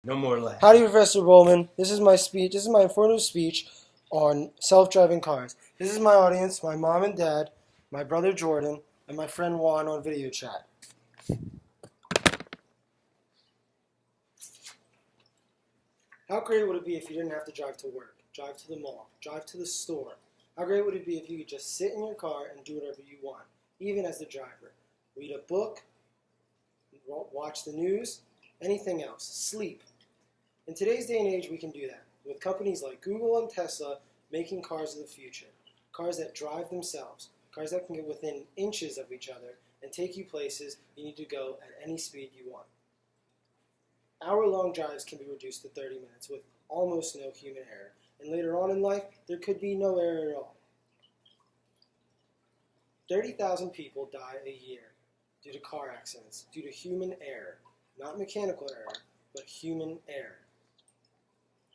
No more lag. Howdy, Professor Bowman. This is my speech. This is my informative speech on self-driving cars. This is my audience, my mom and dad, my brother Jordan, and my friend Juan on video chat. How great would it be if you didn't have to drive to work, drive to the mall, drive to the store? How great would it be if you could just sit in your car and do whatever you want, even as the driver? Read a book, watch the news, anything else, sleep. In today's day and age, we can do that, with companies like Google and Tesla making cars of the future, cars that drive themselves, cars that can get within inches of each other and take you places you need to go at any speed you want. Hour-long drives can be reduced to 30 minutes with almost no human error, and later on in life, there could be no error at all. 30,000 people die a year due to car accidents, due to human error, not mechanical error, but human error.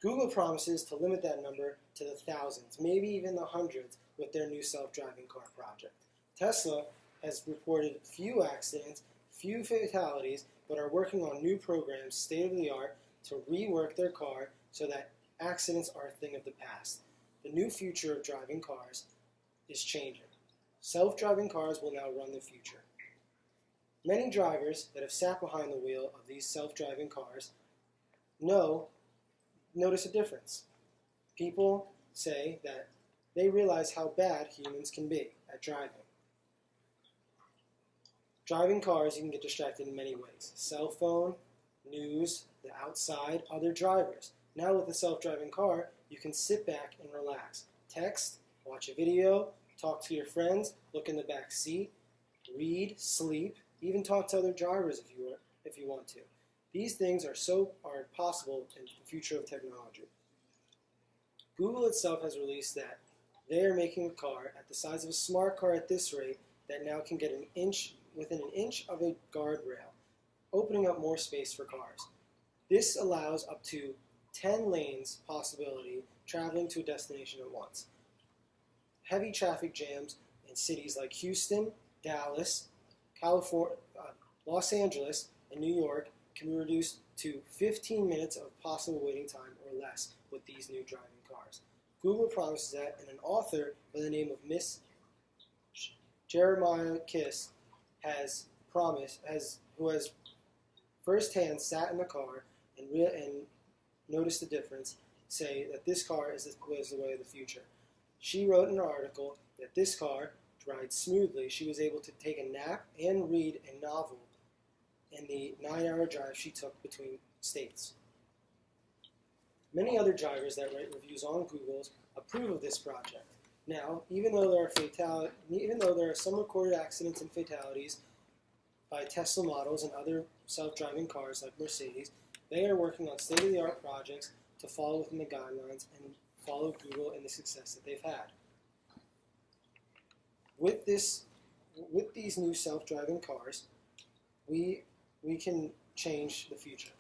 Google promises to limit that number to the thousands, maybe even the hundreds, with their new self-driving car project. Tesla has reported few accidents, few fatalities, but are working on new programs, state-of-the-art, to rework their car so that accidents are a thing of the past. The new future of driving cars is changing. Self-driving cars will now run the future. Many drivers that have sat behind the wheel of these self-driving cars notice a difference. People say that they realize how bad humans can be at driving. Driving cars, you can get distracted in many ways. Cell phone, news, the outside, other drivers. Now with a self-driving car, you can sit back and relax. Text, watch a video, talk to your friends, look in the back seat, read, sleep, even talk to other drivers if you want to. These things are possible in the future of technology. Google itself has released that they are making a car at the size of a smart car at this rate that now can get within an inch of a guardrail, opening up more space for cars. This allows up to 10 lanes possibility traveling to a destination at once. Heavy traffic jams in cities like Houston, Dallas, California, Los Angeles, and New York can be reduced to 15 minutes of possible waiting time or less with these new driving cars. Google promises that, and an author by the name of Miss Jeremiah Kiss who has firsthand sat in the car and noticed the difference, say that this car is the way of the future. She wrote in an article that this car rides smoothly. She was able to take a nap and read a novel in the 9-hour drive she took between states. Many other drivers that write reviews on Google approve of this project. Now, even though there are some recorded accidents and fatalities by Tesla models and other self-driving cars like Mercedes, they are working on state-of-the-art projects to fall within the guidelines and follow Google in the success that they've had. With these new self-driving cars, we can change the future.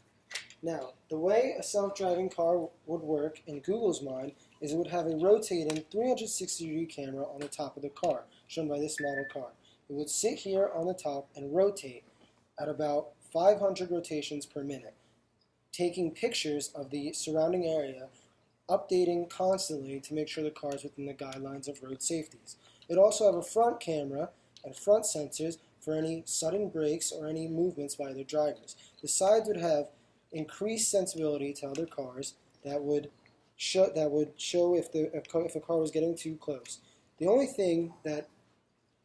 Now, the way a self-driving car would work in Google's mind is it would have a rotating 360-degree camera on the top of the car, shown by this model car. It would sit here on the top and rotate at about 500 rotations per minute, taking pictures of the surrounding area, updating constantly to make sure the car is within the guidelines of road safeties. It also have a front camera and front sensors for any sudden brakes or any movements by other drivers. The sides would have increased sensibility to other cars that would show if a car was getting too close. The only thing that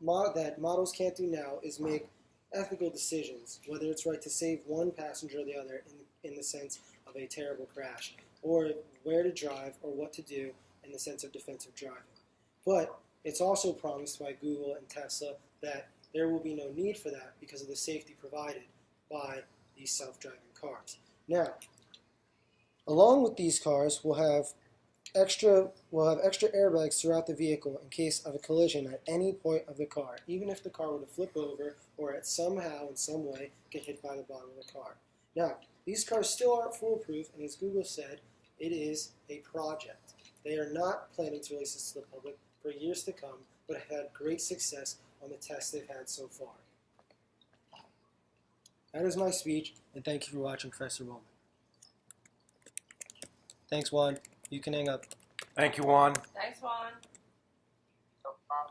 models can't do now is make ethical decisions, whether it's right to save one passenger or the other in the sense of a terrible crash, or where to drive or what to do in the sense of defensive driving. But it's also promised by Google and Tesla that there will be no need for that because of the safety provided by these self-driving cars. Now, along with these cars, we'll have extra airbags throughout the vehicle in case of a collision at any point of the car, even if the car were to flip over or in some way get hit by the bottom of the car. Now, these cars still aren't foolproof, and as Google said, it is a project. They are not planning to release this to the public for years to come, but have had great success on the tests they've had so far. That is my speech, and thank you for watching Professor Bowman. Thanks, Juan. You can hang up. Thank you, Juan. Thanks, Juan.